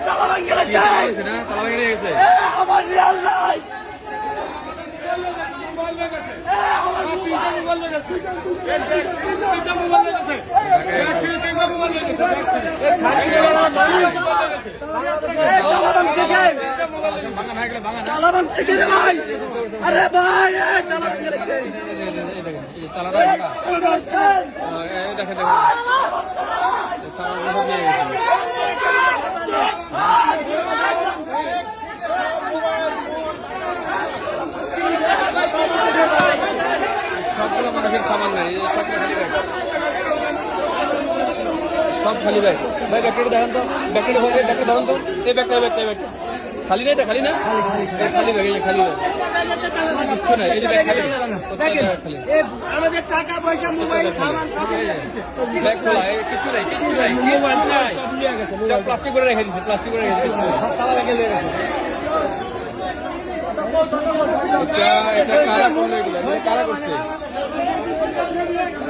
তালা ভেঙে গেছে না, তালা ভেঙে গেছে আমার রিয়াল নাই। তালা ভাঙছে কে রে ভাই? আরে ভাই তালা ভেঙে গেছে। সবগুলো মানুষের সামান নাই, সব খালি ব্যাগ। ভাই ব্যাগটা দেখান তো, ব্যাগটা দেখান তো। এই ব্যাগটা খালি না, এটা খালি না, খালি ব্যাগ, এই খালি ব্যাগ, কিচ্ছু নাই। এই যে ব্যাগ খালি, আমাদের টাকা পয়সা মোবাইল সামান সব ব্যাগ খোলা, কিছু নাই, মোবাইল নাই, সব নিয়ে গেছে, সব প্লাস্টিক করে রেখে দিয়েছে, প্লাস্টিক করে রেখে দিয়েছে, তালা ভেঙে দিয়ে গেছে। এটা কারা করলো, এগুলো কারা করছে?